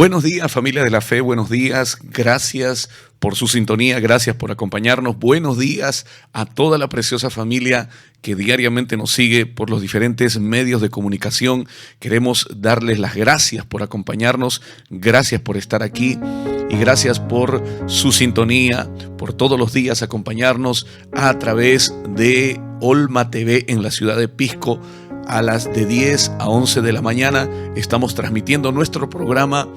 Buenos días, familia de la fe, buenos días, gracias por su sintonía, gracias por acompañarnos, buenos días a toda la preciosa familia que diariamente nos sigue por los diferentes medios de comunicación. Queremos darles las gracias por acompañarnos, gracias por estar aquí y gracias por su sintonía, por todos los días acompañarnos a través de Olma TV en la ciudad de Pisco. A las de 10 a 11 de la mañana estamos transmitiendo nuestro programa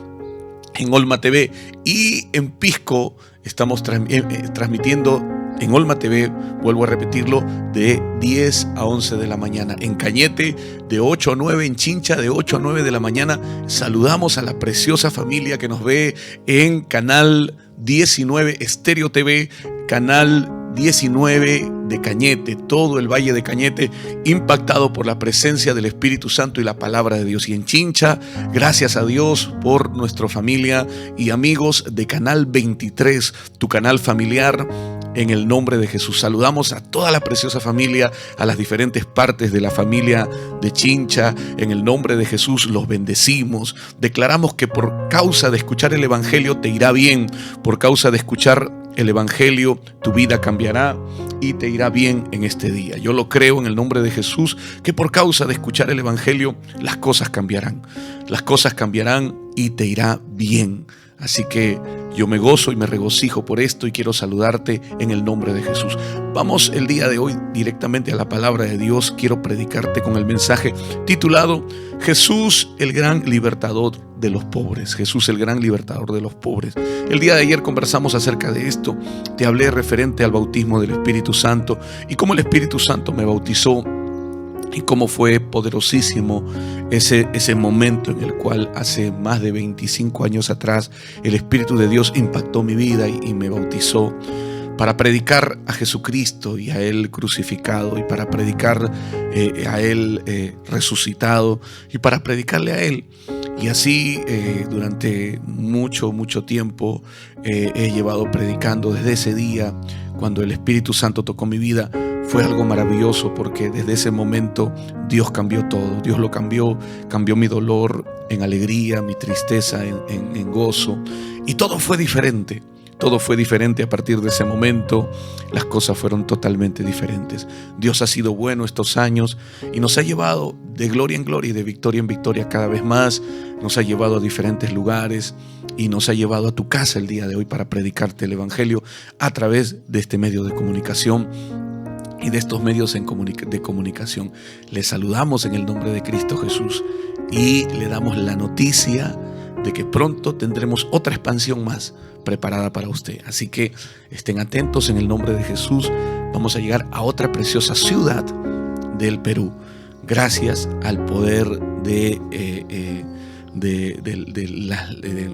en Olma TV, y en Pisco estamos transmitiendo en Olma TV, vuelvo a repetirlo, de 10 a 11 de la mañana. En Cañete de 8 a 9, en Chincha de 8 a 9 de la mañana. Saludamos a la preciosa familia que nos ve en Canal 19 Estéreo TV, Canal 19 de Cañete, todo el Valle de Cañete impactado por la presencia del Espíritu Santo y la palabra de Dios. Y en Chincha, gracias a Dios por nuestra familia y amigos de Canal 23, tu canal familiar, en el nombre de Jesús. Saludamos a toda la preciosa familia, a las diferentes partes de la familia de Chincha. En el nombre de Jesús los bendecimos. Declaramos que por causa de escuchar el Evangelio te irá bien. Por causa de escuchar el Evangelio tu vida cambiará y te irá bien en este día. Yo lo creo en el nombre de Jesús, que por causa de escuchar el Evangelio las cosas cambiarán. Las cosas cambiarán y te irá bien. Así que yo me gozo y me regocijo por esto y quiero saludarte en el nombre de Jesús. Vamos el día de hoy directamente a la palabra de Dios. Quiero predicarte con el mensaje titulado Jesús, el gran libertador de los pobres. Jesús, el gran libertador de los pobres. El día de ayer conversamos acerca de esto. Te hablé referente al bautismo del Espíritu Santo y cómo el Espíritu Santo me bautizó y cómo fue poderosísimo ese momento en el cual hace más de 25 años atrás el Espíritu de Dios impactó mi vida y me bautizó para predicar a Jesucristo y a Él crucificado, y para predicar a Él resucitado, y para predicarle a Él. Y así durante mucho tiempo he llevado predicando. Desde ese día, cuando el Espíritu Santo tocó mi vida, fue algo maravilloso, porque desde ese momento Dios cambió todo. Dios lo cambió mi dolor en alegría, mi tristeza en gozo, y todo fue diferente. Todo fue diferente a partir de ese momento. Las cosas fueron totalmente diferentes. Dios ha sido bueno estos años y nos ha llevado de gloria en gloria y de victoria en victoria cada vez más. Nos ha llevado a diferentes lugares y nos ha llevado a tu casa el día de hoy para predicarte el Evangelio a través de este medio de comunicación y de estos medios de comunicación. Le saludamos en el nombre de Cristo Jesús y le damos la noticia de que pronto tendremos otra expansión más preparada para usted. Así que estén atentos en el nombre de Jesús. Vamos a llegar a otra preciosa ciudad del Perú, gracias al poder del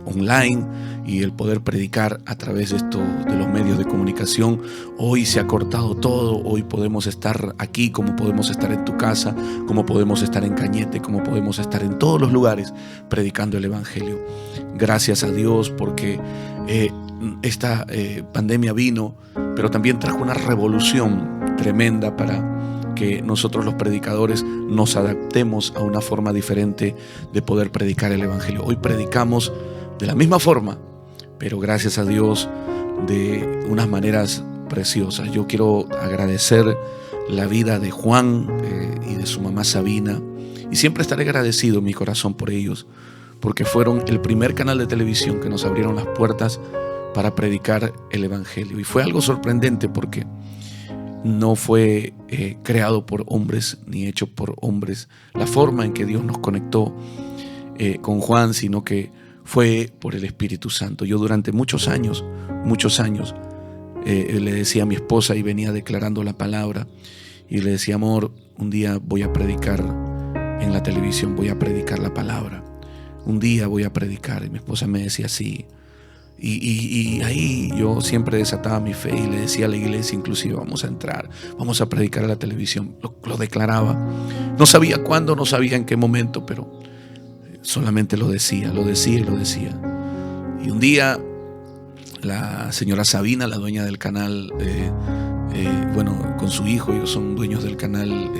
online y el poder predicar a través de los medios de comunicación. Hoy se ha cortado todo. Hoy podemos estar aquí, como podemos estar en tu casa, como podemos estar en Cañete, como podemos estar en todos los lugares predicando el Evangelio. Gracias a Dios, porque esta pandemia vino, pero también trajo una revolución tremenda para que nosotros los predicadores nos adaptemos a una forma diferente de poder predicar el Evangelio. Hoy predicamos de la misma forma, pero gracias a Dios de unas maneras preciosas. Yo quiero agradecer la vida de Juan y de su mamá Sabina, y siempre estaré agradecido en mi corazón por ellos, porque fueron el primer canal de televisión que nos abrieron las puertas para predicar el Evangelio. Y fue algo sorprendente, porque no fue creado por hombres ni hecho por hombres la forma en que Dios nos conectó con Juan, sino que fue por el Espíritu Santo. Yo durante muchos años le decía a mi esposa, y venía declarando la palabra, y le decía: amor, un día voy a predicar en la televisión, voy a predicar la palabra, un día voy a predicar. Y mi esposa me decía sí. Y ahí yo siempre desataba mi fe y le decía a la iglesia, inclusive: vamos a entrar, vamos a predicar a la televisión. Lo declaraba. No sabía cuándo, no sabía en qué momento, pero solamente lo decía. Y un día la señora Sabina, la dueña del canal, con su hijo, ellos son dueños del canal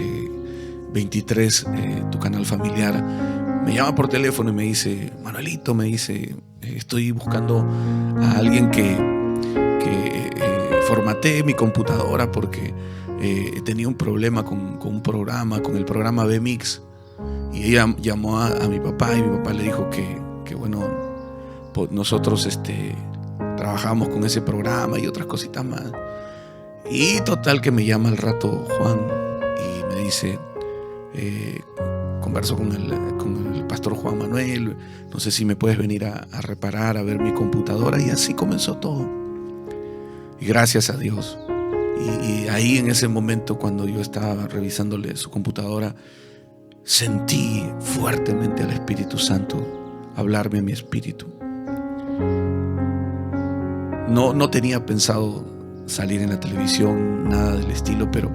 23, tu canal familiar, me llama por teléfono y me dice: Manuelito, me dice, estoy buscando a alguien que formatee mi computadora porque he tenido un problema con un programa, con el programa VMix. Y ella llamó a mi papá y mi papá le dijo que bueno, pues nosotros trabajamos con ese programa y otras cositas más. Y total que me llama al rato Juan y me dice: converso con el pastor Juan Manuel, no sé si me puedes venir a reparar, a ver mi computadora. Y así comenzó todo. Y gracias a Dios. Y ahí en ese momento, cuando yo estaba revisándole su computadora, sentí fuertemente al Espíritu Santo hablarme a mi espíritu. No tenía pensado salir en la televisión, nada del estilo, pero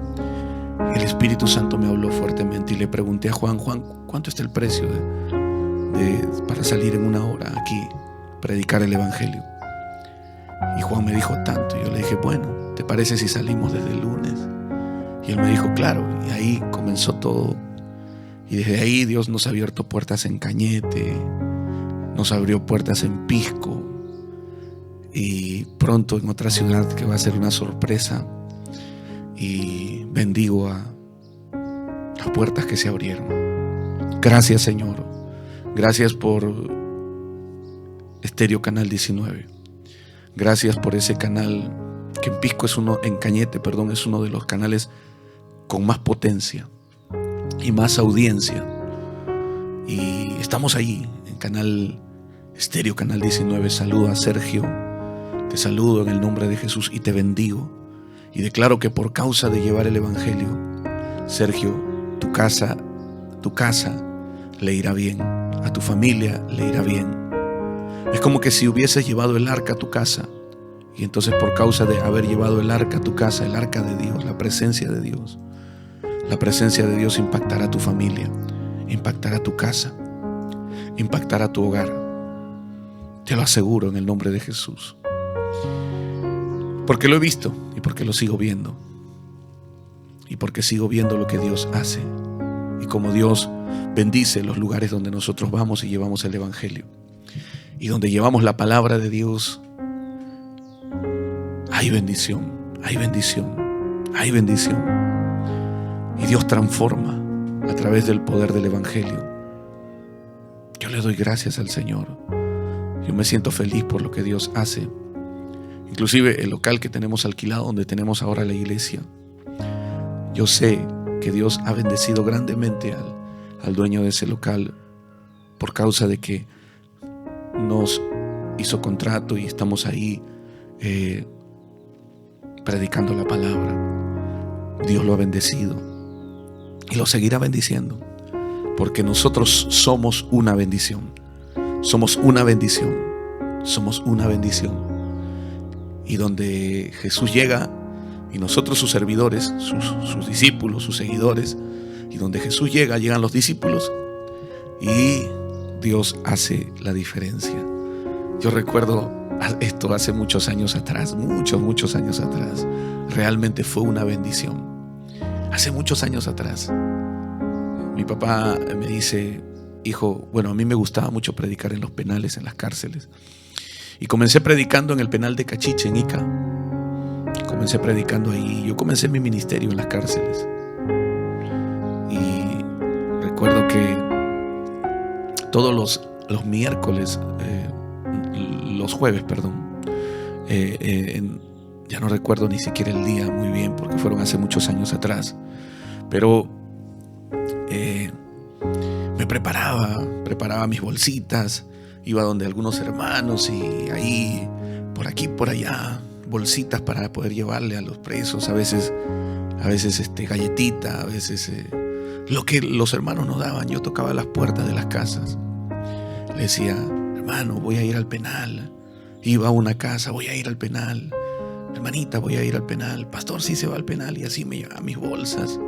el Espíritu Santo me habló fuertemente y le pregunté a Juan: ¿cuánto está el precio para salir en una hora aquí, predicar el Evangelio? Y Juan me dijo: tanto. Y yo le dije: bueno, ¿te parece si salimos desde el lunes? Y él me dijo: claro. Y ahí comenzó todo. Y desde ahí Dios nos ha abierto puertas en Cañete, nos abrió puertas en Pisco, y pronto en otra ciudad que va a ser una sorpresa. Y bendigo a las puertas que se abrieron. Gracias, Señor. Gracias por Estéreo Canal 19. Gracias por ese canal que en Pisco en Cañete, es uno de los canales con más potencia y más audiencia. Y estamos ahí en canal Estéreo Canal 19. Saludo a Sergio. Te saludo en el nombre de Jesús y te bendigo. Y declaro que por causa de llevar el Evangelio, Sergio, tu casa le irá bien, a tu familia le irá bien. Es como que si hubieses llevado el arca a tu casa, y entonces por causa de haber llevado el arca a tu casa, el arca de Dios, la presencia de Dios impactará a tu familia, impactará a tu casa, impactará a tu hogar. Te lo aseguro en el nombre de Jesús. Porque lo he visto y porque lo sigo viendo. Y porque sigo viendo lo que Dios hace. Y como Dios bendice los lugares donde nosotros vamos y llevamos el Evangelio. Y donde llevamos la palabra de Dios, hay bendición, hay bendición, hay bendición. Y Dios transforma a través del poder del Evangelio. Yo le doy gracias al Señor. Yo me siento feliz por lo que Dios hace. Inclusive el local que tenemos alquilado, donde tenemos ahora la iglesia, yo sé que Dios ha bendecido grandemente al dueño de ese local por causa de que nos hizo contrato y estamos ahí predicando la palabra. Dios lo ha bendecido y lo seguirá bendiciendo, porque nosotros somos una bendición. Somos una bendición. Somos una bendición. Y donde Jesús llega, y nosotros sus servidores, sus discípulos, sus seguidores, y donde Jesús llega, llegan los discípulos, y Dios hace la diferencia. Yo recuerdo esto hace muchos años atrás, muchos años atrás. Realmente fue una bendición. Hace muchos años atrás, mi papá me dice: hijo, bueno, a mí me gustaba mucho predicar en los penales, en las cárceles. Y comencé predicando en el penal de Cachiche, en Ica. Comencé predicando ahí. Yo comencé mi ministerio en las cárceles. Y recuerdo que todos los miércoles, los jueves, ya no recuerdo ni siquiera el día muy bien, porque fueron hace muchos años atrás. Pero me preparaba mis bolsitas. Iba donde algunos hermanos y ahí, por aquí, por allá, bolsitas para poder llevarle a los presos. A veces galletita, a veces lo que los hermanos nos daban. Yo tocaba las puertas de las casas. Le decía: hermano, voy a ir al penal. Iba a una casa: voy a ir al penal. Hermanita, voy a ir al penal. Pastor, sí se va al penal. Y así me llevaba mis bolsas.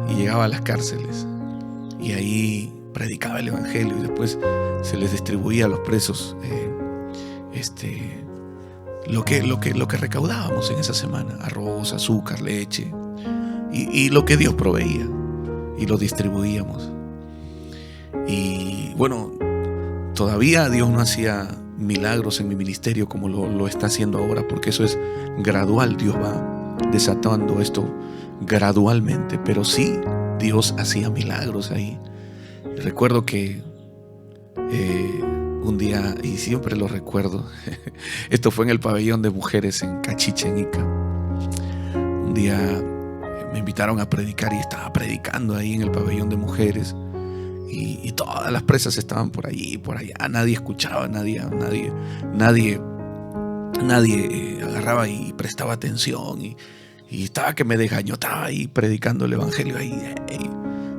Y llegaba a las cárceles. Y ahí predicaba el Evangelio y después se les distribuía a los presos lo que recaudábamos en esa semana: arroz, azúcar, leche y lo que Dios proveía, y lo distribuíamos. Y bueno, todavía Dios no hacía milagros en mi ministerio como lo está haciendo ahora, porque eso es gradual. Dios va desatando esto gradualmente, pero sí, Dios hacía milagros ahí. Y recuerdo que un día, y siempre lo recuerdo, esto fue en el pabellón de mujeres en Cachiche, en Ica. Un día me invitaron a predicar y estaba predicando ahí en el pabellón de mujeres, y todas las presas estaban por allí y por allá. Nadie escuchaba, nadie agarraba y prestaba atención, y estaba que me desgañotaba ahí predicando el evangelio ahí,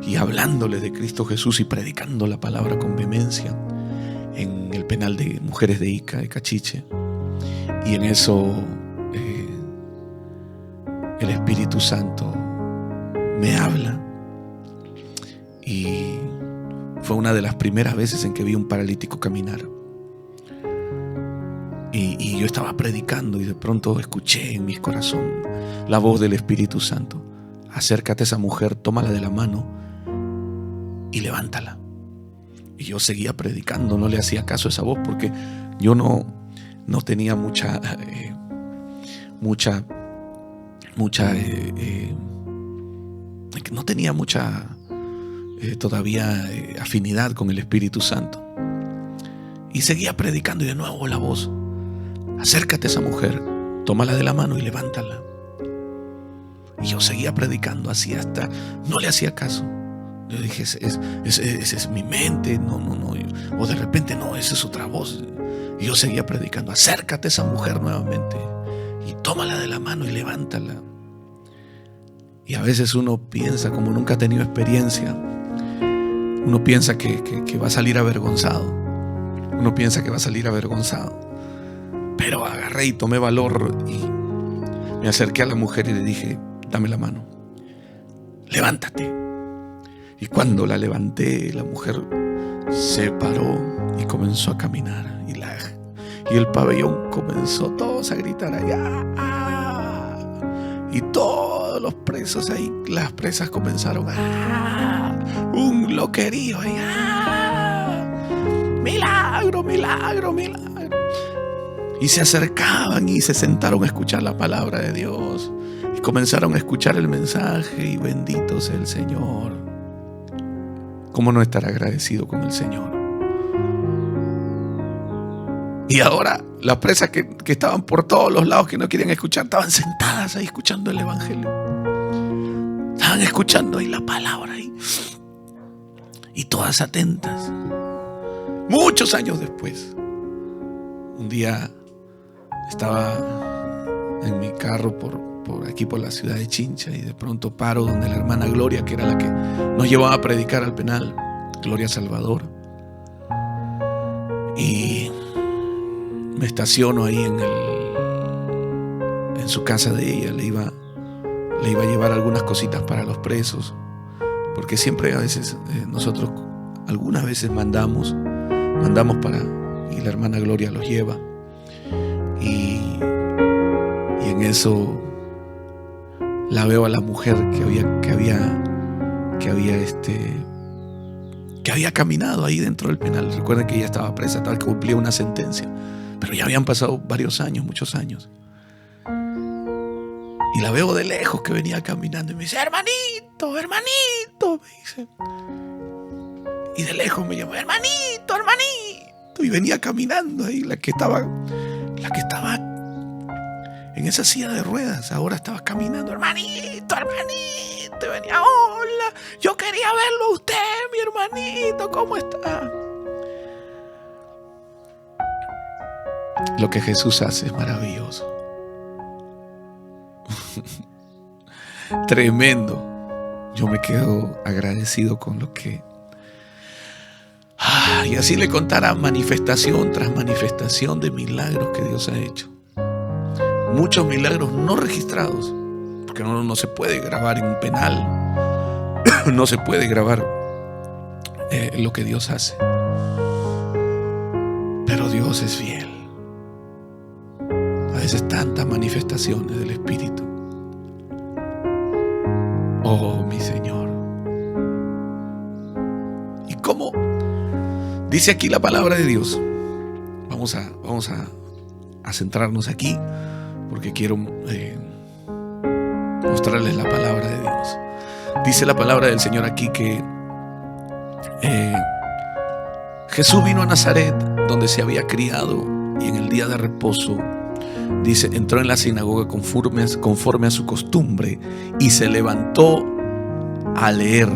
y hablándole de Cristo Jesús y predicando la palabra con vehemencia en el penal de mujeres de Ica, de Cachiche. Y en eso el Espíritu Santo me habla, y fue una de las primeras veces en que vi un paralítico caminar. Y yo estaba predicando y de pronto escuché en mi corazón la voz del Espíritu Santo: acércate a esa mujer, tómala de la mano y levántala. Y yo seguía predicando, no le hacía caso a esa voz, porque yo no tenía todavía afinidad con el Espíritu Santo. Y seguía predicando, y de nuevo la voz: acércate a esa mujer, tómala de la mano y levántala. Y yo seguía predicando así, hasta no le hacía caso. Yo dije, esa es mi mente, no. O de repente, no, esa es otra voz. Y yo seguía predicando: acércate a esa mujer nuevamente y tómala de la mano y levántala. Y a veces uno piensa, como nunca ha tenido experiencia, uno piensa que va a salir avergonzado. Pero agarré y tomé valor y me acerqué a la mujer y le dije: dame la mano, levántate. Y cuando la levanté, la mujer se paró y comenzó a caminar. Y el pabellón comenzó todos a gritar allá. Y todos los presos ahí, las presas comenzaron un loquerío ahí. Milagro. Y se acercaban y se sentaron a escuchar la palabra de Dios. Y comenzaron a escuchar el mensaje, y bendito sea el Señor. ¿Cómo no estar agradecido con el Señor? Y ahora las presas que estaban por todos los lados, que no querían escuchar, estaban sentadas ahí escuchando el evangelio. Estaban escuchando ahí la palabra ahí. Y todas atentas. Muchos años después, un día estaba en mi carro por aquí, por la ciudad de Chincha, y de pronto paro donde la hermana Gloria, que era la que nos llevaba a predicar al penal, Gloria Salvador. Y me estaciono ahí en su casa de ella. Le iba a llevar algunas cositas para los presos, porque siempre a veces nosotros algunas veces mandamos para, y la hermana Gloria los lleva. Y en eso la veo a la mujer que había caminado ahí dentro del penal. Recuerden que ella estaba presa, tal que cumplía una sentencia, pero ya habían pasado muchos años. Y la veo de lejos que venía caminando y me dice: hermanito, me dice. Y de lejos me llamó: hermanito. Y venía caminando ahí, la que estaba en esa silla de ruedas, ahora estaba caminando: hermanito. Y venía: hola, yo quería verlo a usted, mi hermanito, ¿cómo está? Lo que Jesús hace es maravilloso. Tremendo. Yo me quedo agradecido con lo que... y así le contara manifestación tras manifestación de milagros que Dios ha hecho. Muchos milagros no registrados, porque no se puede grabar en un penal. No se puede grabar lo que Dios hace. Pero Dios es fiel. A veces tantas manifestaciones del Espíritu. Oh, mi Señor. ¿Y cómo Dice aquí la palabra de Dios. Vamos a centrarnos aquí, porque quiero mostrarles la palabra de Dios. Dice la palabra del Señor aquí que Jesús vino a Nazaret, donde se había criado, y en el día de reposo, dice, entró en la sinagoga conforme a su costumbre y se levantó a leer.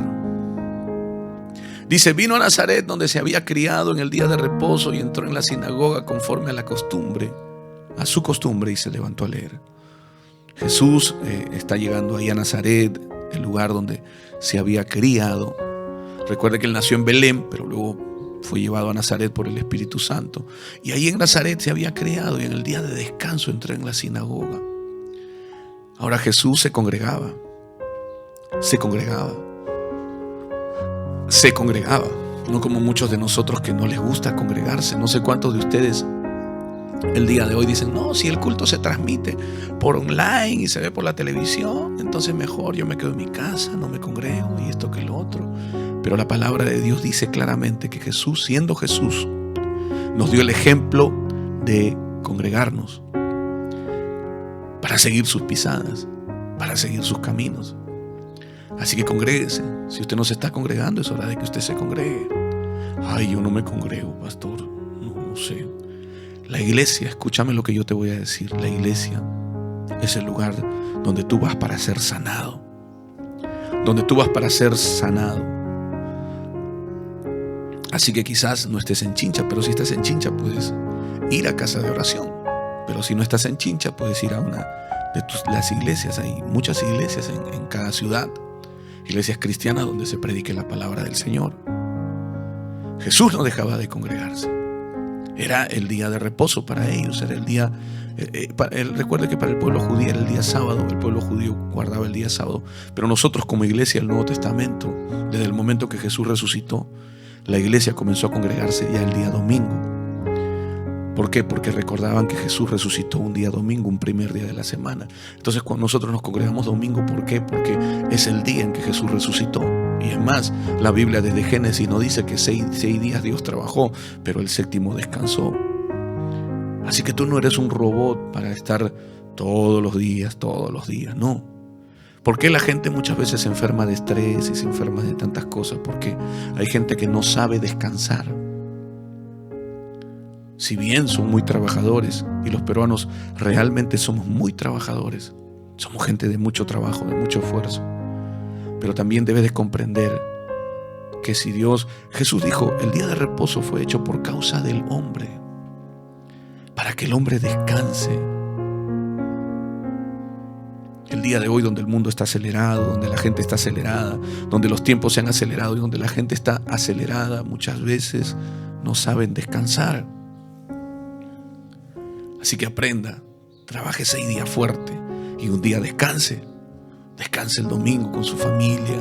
Dice, vino a Nazaret, donde se había criado, en el día de reposo, y entró en la sinagoga conforme a su costumbre, y se levantó a leer. Jesús está llegando ahí a Nazaret, el lugar donde se había criado. Recuerde que él nació en Belén, pero luego fue llevado a Nazaret por el Espíritu Santo. Y ahí en Nazaret se había criado, y en el día de descanso entró en la sinagoga. Ahora Jesús se congregaba, no como muchos de nosotros que no les gusta congregarse. No sé cuántos de ustedes el día de hoy dicen, no, si el culto se transmite por online y se ve por la televisión, entonces mejor yo me quedo en mi casa, no me congrego y esto que lo otro. Pero la palabra de Dios dice claramente que Jesús, siendo Jesús, nos dio el ejemplo de congregarnos para seguir sus pisadas, para seguir sus caminos. Así que congréguese. Si usted no se está congregando, es hora de que usted se congregue. Ay, yo no me congrego, pastor. No sé. La iglesia, escúchame lo que yo te voy a decir. La iglesia es el lugar donde tú vas para ser sanado. Donde tú vas para ser sanado. Así que quizás no estés en Chincha, pero si estás en Chincha puedes ir a casa de oración. Pero si no estás en Chincha, puedes ir a una de las iglesias. Hay muchas iglesias en cada ciudad. Iglesias cristianas donde se predique la palabra del Señor. Jesús no dejaba de congregarse. Era el día de reposo para ellos. Era el día. Recuerde que para el pueblo judío era el día sábado. El pueblo judío guardaba el día sábado. Pero nosotros, como iglesia del Nuevo Testamento, desde el momento que Jesús resucitó, la iglesia comenzó a congregarse ya el día domingo. ¿Por qué? Porque recordaban que Jesús resucitó un día domingo, un primer día de la semana. Entonces, cuando nosotros nos congregamos domingo, ¿por qué? Porque es el día en que Jesús resucitó. Y es más, la Biblia desde Génesis nos dice que 6 días Dios trabajó, pero el séptimo descansó. Así que tú no eres un robot para estar todos los días, no. ¿Por qué la gente muchas veces se enferma de estrés y se enferma de tantas cosas? Porque hay gente que no sabe descansar. Si bien son muy trabajadores, y los peruanos realmente somos muy trabajadores, somos gente de mucho trabajo, de mucho esfuerzo, pero también debes de comprender que si Jesús dijo, el día de reposo fue hecho por causa del hombre, para que el hombre descanse. El día de hoy, donde el mundo está acelerado, donde la gente está acelerada, donde los tiempos se han acelerado y donde la gente está acelerada, muchas veces no saben descansar. Así que aprenda, trabaje 6 días fuerte y un día descanse. Descanse el domingo con su familia.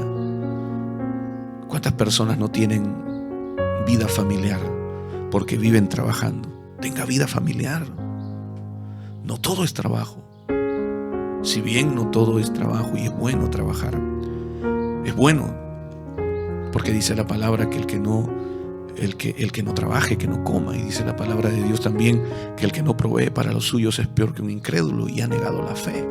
¿Cuántas personas no tienen vida familiar porque viven trabajando? Tenga vida familiar. No todo es trabajo. Si bien no todo es trabajo y es bueno trabajar, es bueno, porque dice la palabra que el que no trabaje, que no coma. Y dice la palabra de Dios también que el que no provee para los suyos es peor que un incrédulo y ha negado la fe.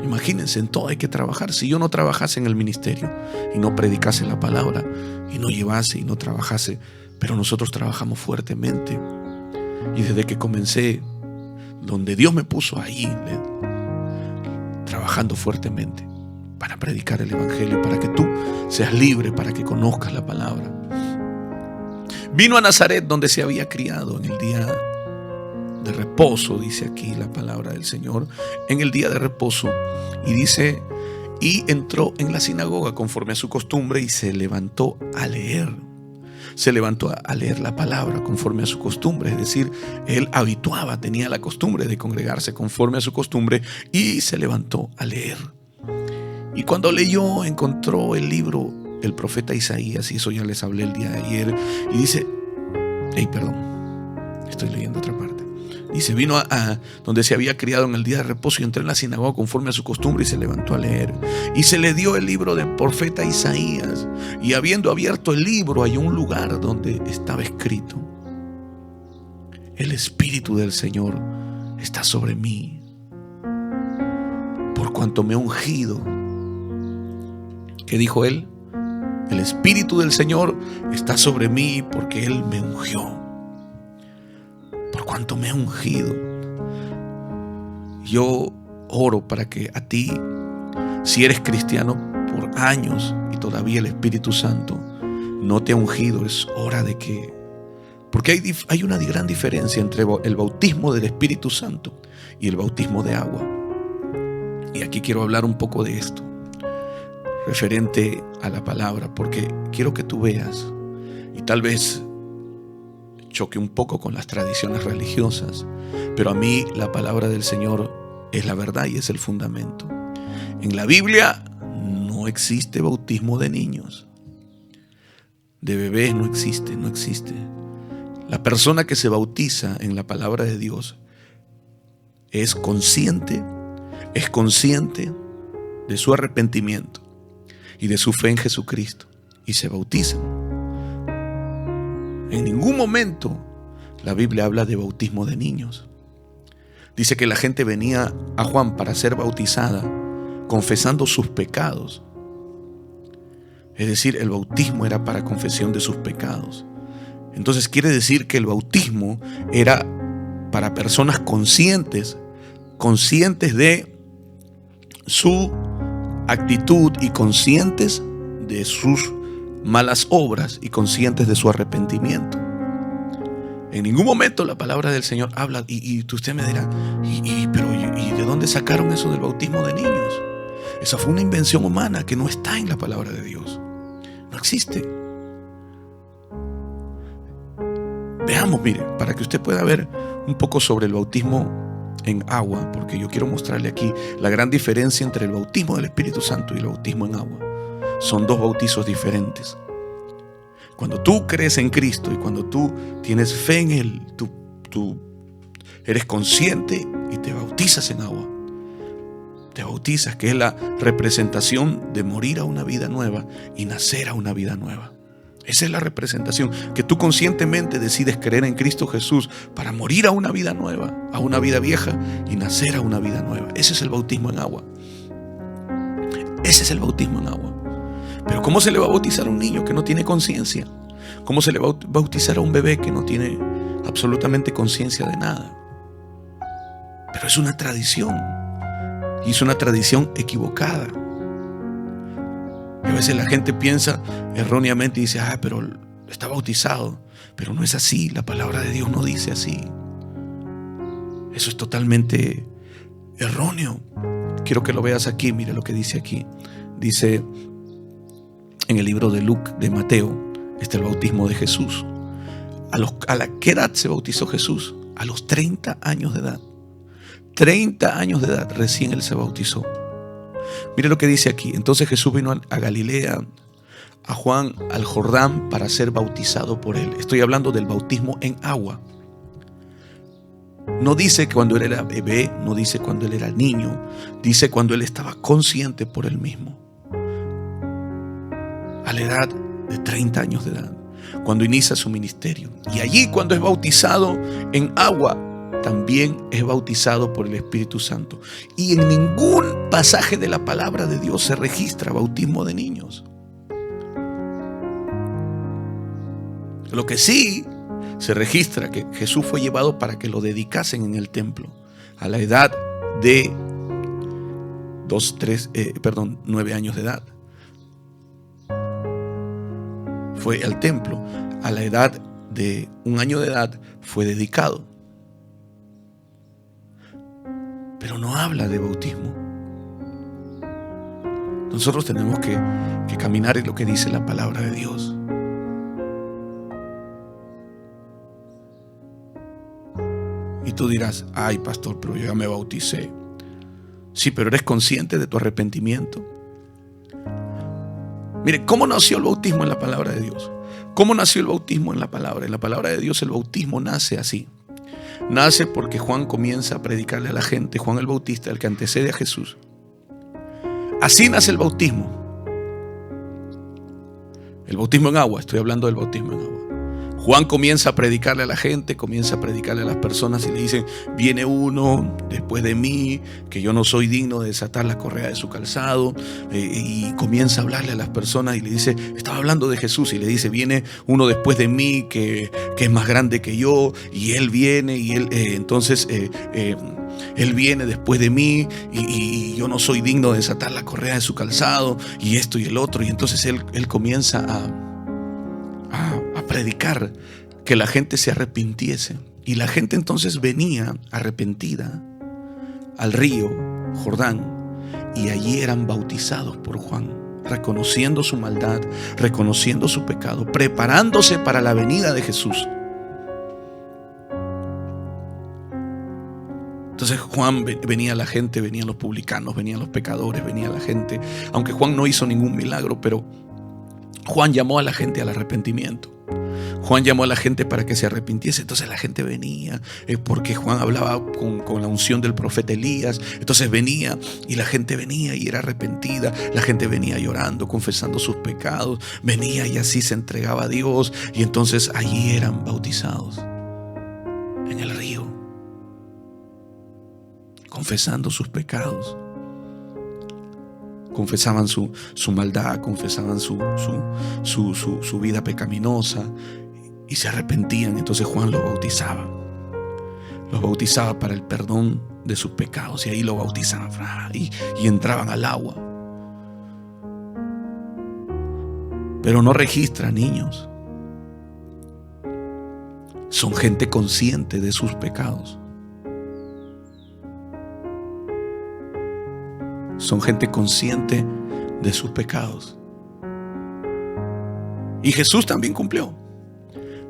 Imagínense, en todo hay que trabajar. Si yo no trabajase en el ministerio y no predicase la palabra y no llevase y no trabajase, pero nosotros trabajamos fuertemente. Y desde que comencé, donde Dios me puso ahí, trabajando fuertemente para predicar el evangelio, para que tú seas libre, para que conozcas la palabra. Vino a Nazaret, donde se había criado, en el día de reposo, dice aquí la palabra del Señor, en el día de reposo, y dice, y entró en la sinagoga conforme a su costumbre y se levantó a leer. Se levantó a leer la palabra conforme a su costumbre, es decir, él tenía la costumbre de congregarse conforme a su costumbre y se levantó a leer. Y cuando leyó, encontró el libro del profeta Isaías, y eso ya les hablé el día de ayer, y dice, estoy leyendo otra parte. Dice, vino a donde se había criado en el día de reposo y entró en la sinagoga conforme a su costumbre y se levantó a leer. Y se le dio el libro del profeta Isaías. Y habiendo abierto el libro, halló un lugar donde estaba escrito: el Espíritu del Señor está sobre mí, por cuanto me ha ungido. ¿Qué dijo él? El Espíritu del Señor está sobre mí porque Él me ungió. Por cuanto me ha ungido. Yo oro para que a ti, si eres cristiano por años y todavía el Espíritu Santo no te ha ungido, es hora de que... Porque hay una gran diferencia entre el bautismo del Espíritu Santo y el bautismo de agua. Y aquí quiero hablar un poco de esto, referente a la palabra, porque quiero que tú veas, y tal vez choque un poco con las tradiciones religiosas, pero a mí la palabra del Señor es la verdad y es el fundamento. En la Biblia no existe bautismo de niños, de bebés no existe. La persona que se bautiza en la palabra de Dios es consciente de su arrepentimiento y de su fe en Jesucristo y se bautizan. En ningún momento la Biblia habla de bautismo de niños. Dice que la gente venía a Juan para ser bautizada confesando sus pecados. Es decir, el bautismo era para confesión de sus pecados. Entonces quiere decir que el bautismo era para personas conscientes de su actitud y conscientes de sus malas obras y conscientes de su arrepentimiento. En ningún momento la palabra del Señor habla, y usted me dirá, pero ¿de dónde sacaron eso del bautismo de niños? Esa fue una invención humana que no está en la palabra de Dios. No existe. Veamos, mire, para que usted pueda ver un poco sobre el bautismo en agua, porque yo quiero mostrarle aquí la gran diferencia entre el bautismo del Espíritu Santo y el bautismo en agua. Son dos bautizos diferentes. Cuando tú crees en Cristo y cuando tú tienes fe en Él, tú eres consciente y te bautizas en agua. Te bautizas, que es la representación de morir a una vida nueva y nacer a una vida nueva. Esa es la representación, que tú conscientemente decides creer en Cristo Jesús para morir a una vida nueva, a una vida vieja y nacer a una vida nueva. Ese es el bautismo en agua. Ese es el bautismo en agua. Pero ¿cómo se le va a bautizar a un niño que no tiene conciencia? ¿Cómo se le va a bautizar a un bebé que no tiene absolutamente conciencia de nada? Pero es una tradición. Y es una tradición equivocada. Y a veces la gente piensa erróneamente y dice, pero está bautizado. Pero no es así, la palabra de Dios no dice así. Eso es totalmente erróneo. Quiero que lo veas aquí, mire lo que dice aquí. Dice en el libro de Mateo, el bautismo de Jesús. ¿A la qué edad se bautizó Jesús? A los 30 años de edad. 30 años de edad recién Él se bautizó. Mire lo que dice aquí. Entonces Jesús vino a Galilea, a Juan, al Jordán, para ser bautizado por Él. Estoy hablando del bautismo en agua. No dice cuando Él era bebé, no dice cuando Él era niño, dice cuando Él estaba consciente por Él mismo. A la edad de 30 años de edad, cuando inicia su ministerio. Y allí, cuando es bautizado en agua, también es bautizado por el Espíritu Santo. Y en ningún pasaje de la palabra de Dios se registra bautismo de niños. Lo que sí se registra que Jesús fue llevado para que lo dedicasen en el templo a la edad de 9 años de edad. Fue al templo. A la edad de 1 año de edad fue dedicado. Pero no habla de bautismo. Nosotros tenemos que caminar en lo que dice la palabra de Dios. Y tú dirás, ay pastor, pero yo ya me bauticé. Sí, pero ¿eres consciente de tu arrepentimiento? Mire, ¿cómo nació el bautismo en la palabra de Dios? ¿Cómo nació el bautismo en la palabra? En la palabra de Dios el bautismo nace así. Nace porque Juan comienza a predicarle a la gente, Juan el Bautista, el que antecede a Jesús. Así nace el bautismo. El bautismo en agua, estoy hablando del bautismo en agua. Juan comienza a predicarle a la gente, comienza a predicarle a las personas y le dicen: viene uno después de mí, que yo no soy digno de desatar la correa de su calzado. Y comienza a hablarle a las personas y le dice, estaba hablando de Jesús, y le dice: viene uno después de mí que es más grande que yo, y él viene, y él él viene después de mí y yo no soy digno de desatar la correa de su calzado, y esto y el otro. Y entonces él comienza a predicar que la gente se arrepintiese. Y la gente entonces venía arrepentida al río Jordán, y allí eran bautizados por Juan, reconociendo su maldad, reconociendo su pecado, preparándose para la venida de Jesús. Entonces Juan venía la gente, venían los publicanos, venían los pecadores, venía la gente. Aunque Juan no hizo ningún milagro, pero Juan llamó a la gente al arrepentimiento. Juan llamó a la gente para que se arrepintiese. Entonces la gente venía, porque Juan hablaba con la unción del profeta Elías. Entonces venía, y la gente venía y era arrepentida. La gente venía llorando, confesando sus pecados. Venía y así se entregaba a Dios. Y entonces allí eran bautizados en el río, confesando sus pecados. Confesaban su maldad, confesaban su vida pecaminosa, y se arrepentían. Entonces Juan los bautizaba para el perdón de sus pecados, y ahí los bautizaban y entraban al agua. Pero no registra niños. Son gente consciente de sus pecados. Son gente consciente de sus pecados. Y Jesús también cumplió.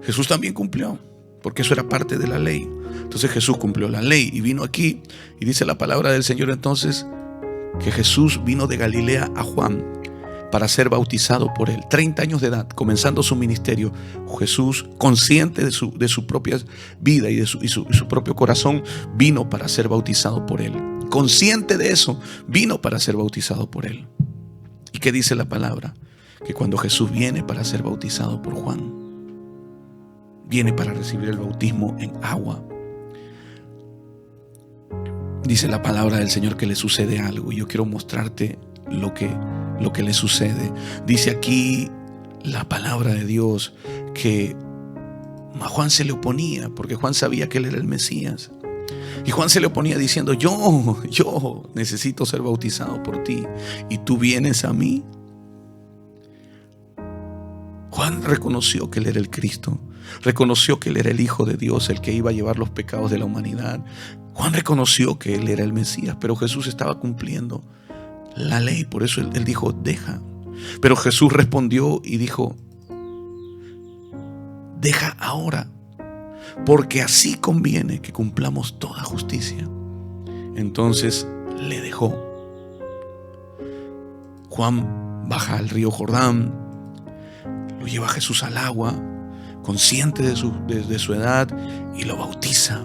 Jesús también cumplió, porque eso era parte de la ley. Entonces Jesús cumplió la ley y vino aquí, y dice la palabra del Señor entonces que Jesús vino de Galilea a Juan para ser bautizado por él. 30 años de edad, comenzando su ministerio, Jesús, consciente de su propia vida y de su propio corazón, vino para ser bautizado por él. Consciente de eso, vino para ser bautizado por él. ¿Y qué dice la palabra? Que cuando Jesús viene para ser bautizado por Juan, viene para recibir el bautismo en agua, dice la palabra del Señor que le sucede algo, y yo quiero mostrarte lo que le sucede. Dice aquí la palabra de Dios que a Juan se le oponía, porque Juan sabía que él era el Mesías. Y Juan se le oponía diciendo: yo necesito ser bautizado por ti, y tú vienes a mí. Juan reconoció que él era el Cristo, reconoció que él era el Hijo de Dios, el que iba a llevar los pecados de la humanidad. Juan reconoció que él era el Mesías, pero Jesús estaba cumpliendo la ley. Por eso él dijo: deja. Pero Jesús respondió y dijo: deja ahora, porque así conviene que cumplamos toda justicia. Entonces le dejó. Juan baja al río Jordán, lo lleva a Jesús al agua, consciente de su edad, y lo bautiza.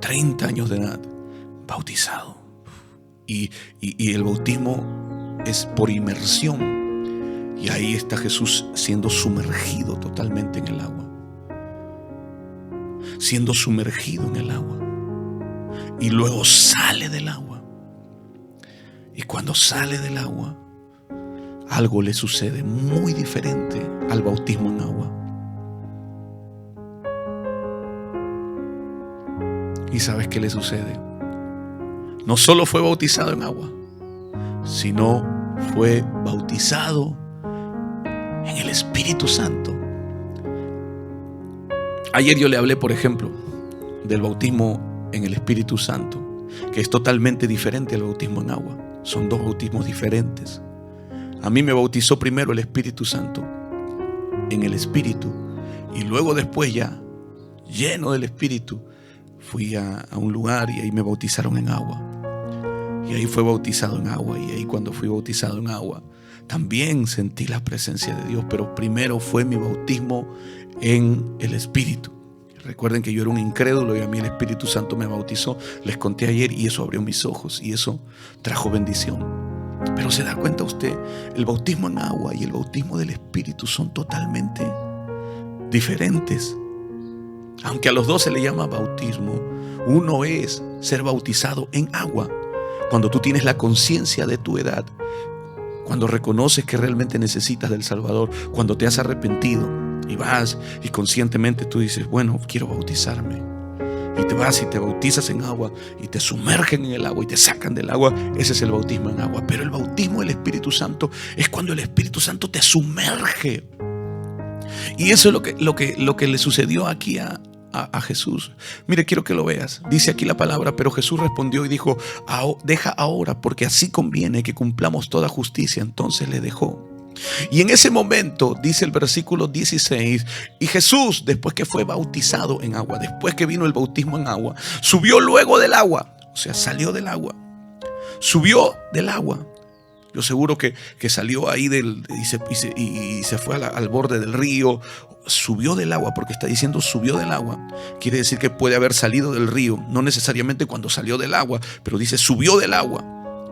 30 años de edad, bautizado. Y el bautismo es por inmersión. Y ahí está Jesús siendo sumergido totalmente en el agua. Siendo sumergido en el agua. Y luego sale del agua. Y cuando sale del agua, algo le sucede muy diferente al bautismo en agua. ¿Y sabes qué le sucede? No solo fue bautizado en agua, sino fue bautizado en el Espíritu Santo. Ayer yo le hablé, por ejemplo, del bautismo en el Espíritu Santo, que es totalmente diferente al bautismo en agua. Son dos bautismos diferentes. A mí me bautizó primero el Espíritu Santo en el Espíritu, y luego después, ya lleno del Espíritu, fui a un lugar y ahí me bautizaron en agua. Y ahí fue bautizado en agua. Y ahí, cuando fui bautizado en agua, también sentí la presencia de Dios. Pero primero fue mi bautismo en el Espíritu. Recuerden que yo era un incrédulo y a mí el Espíritu Santo me bautizó. Les conté ayer y eso abrió mis ojos y eso trajo bendición. Pero se da cuenta usted, el bautismo en agua y el bautismo del Espíritu son totalmente diferentes. Aunque a los dos se le llama bautismo, uno es ser bautizado en agua, cuando tú tienes la conciencia de tu edad, cuando reconoces que realmente necesitas del Salvador, cuando te has arrepentido y vas y conscientemente tú dices, bueno, quiero bautizarme. Y te vas y te bautizas en agua y te sumergen en el agua y te sacan del agua. Ese es el bautismo en agua. Pero el bautismo del Espíritu Santo es cuando el Espíritu Santo te sumerge. Y eso es lo que le sucedió aquí a Jesús. Mire, quiero que lo veas. Dice aquí la palabra: pero Jesús respondió y dijo: deja ahora, porque así conviene que cumplamos toda justicia. Entonces le dejó. Y en ese momento, dice el versículo 16, y Jesús, después que fue bautizado en agua, después que vino el bautismo en agua, subió luego del agua. O sea, salió del agua. Subió del agua. Yo seguro que salió ahí y se fue al borde del río. Subió del agua, porque está diciendo subió del agua. Quiere decir que puede haber salido del río, no necesariamente cuando salió del agua, pero dice subió del agua.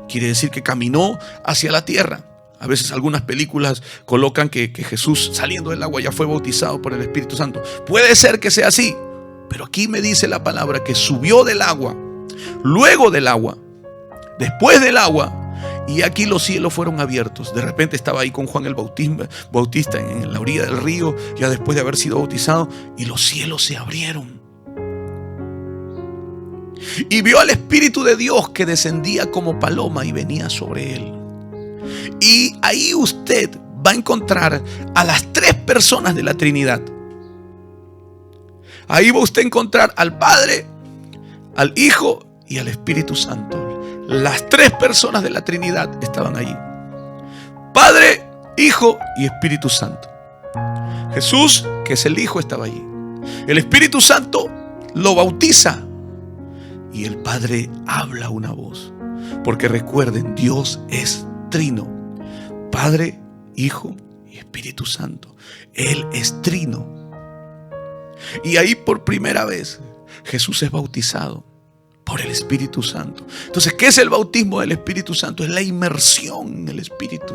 Quiere decir que caminó hacia la tierra. A veces algunas películas colocan que Jesús saliendo del agua ya fue bautizado por el Espíritu Santo. Puede ser que sea así, pero aquí me dice la palabra que subió del agua, luego del agua, después del agua. Y aquí los cielos fueron abiertos. De repente estaba ahí con Juan el Bautista en la orilla del río, ya después de haber sido bautizado, y los cielos se abrieron. Y vio al Espíritu de Dios que descendía como paloma y venía sobre él. Y ahí usted va a encontrar a las tres personas de la Trinidad. Ahí va usted a encontrar al Padre, al Hijo y al Espíritu Santo. Las tres personas de la Trinidad estaban allí: Padre, Hijo y Espíritu Santo. Jesús, que es el Hijo, estaba allí. El Espíritu Santo lo bautiza y el Padre habla una voz. Porque recuerden, Dios es trino: Padre, Hijo y Espíritu Santo. Él es trino. Y ahí por primera vez Jesús es bautizado por el Espíritu Santo. Entonces, ¿qué es el bautismo del Espíritu Santo? Es la inmersión en el Espíritu.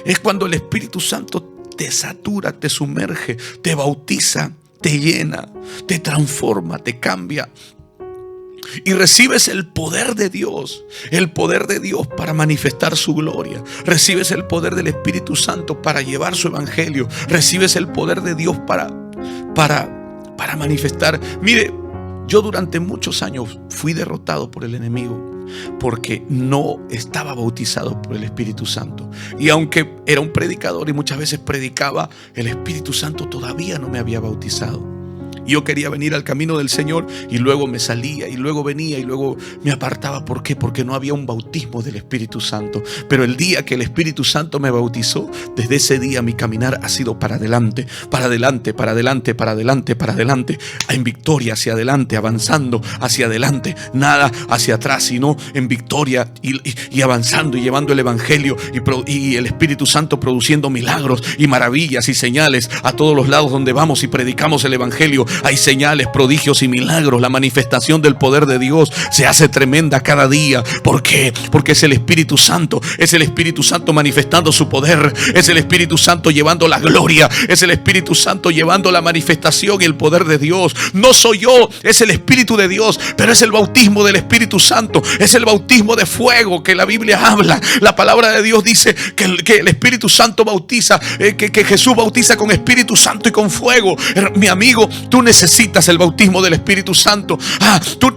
Es cuando el Espíritu Santo te satura, te sumerge, te bautiza, te llena, te transforma, te cambia. Y recibes el poder de Dios para manifestar su gloria. Recibes el poder del Espíritu Santo para llevar su evangelio. Recibes el poder de Dios para manifestar. Mire, yo durante muchos años fui derrotado por el enemigo porque no estaba bautizado por el Espíritu Santo. Y aunque era un predicador y muchas veces predicaba, el Espíritu Santo todavía no me había bautizado. Yo quería venir al camino del Señor y luego me salía y luego venía y luego me apartaba. ¿Por qué? Porque no había un bautismo del Espíritu Santo. Pero el día que el Espíritu Santo me bautizó, desde ese día mi caminar ha sido para adelante, para adelante, para adelante, para adelante, para adelante, en victoria, hacia adelante, avanzando hacia adelante, nada hacia atrás, sino en victoria y avanzando y llevando el evangelio y el Espíritu Santo produciendo milagros y maravillas y señales a todos los lados donde vamos y predicamos el evangelio. Hay señales, prodigios y milagros. La manifestación del poder de Dios se hace tremenda cada día. ¿Por qué? Porque es el Espíritu Santo. Es el Espíritu Santo manifestando su poder. Es el Espíritu Santo llevando la gloria. Es el Espíritu Santo llevando la manifestación y el poder de Dios. No soy yo, es el Espíritu de Dios. Pero es el bautismo del Espíritu Santo. Es el bautismo de fuego que la Biblia habla. La palabra de Dios dice que el Espíritu Santo bautiza, que Jesús bautiza con Espíritu Santo y con fuego. Mi amigo, tú necesitas el bautismo del Espíritu Santo.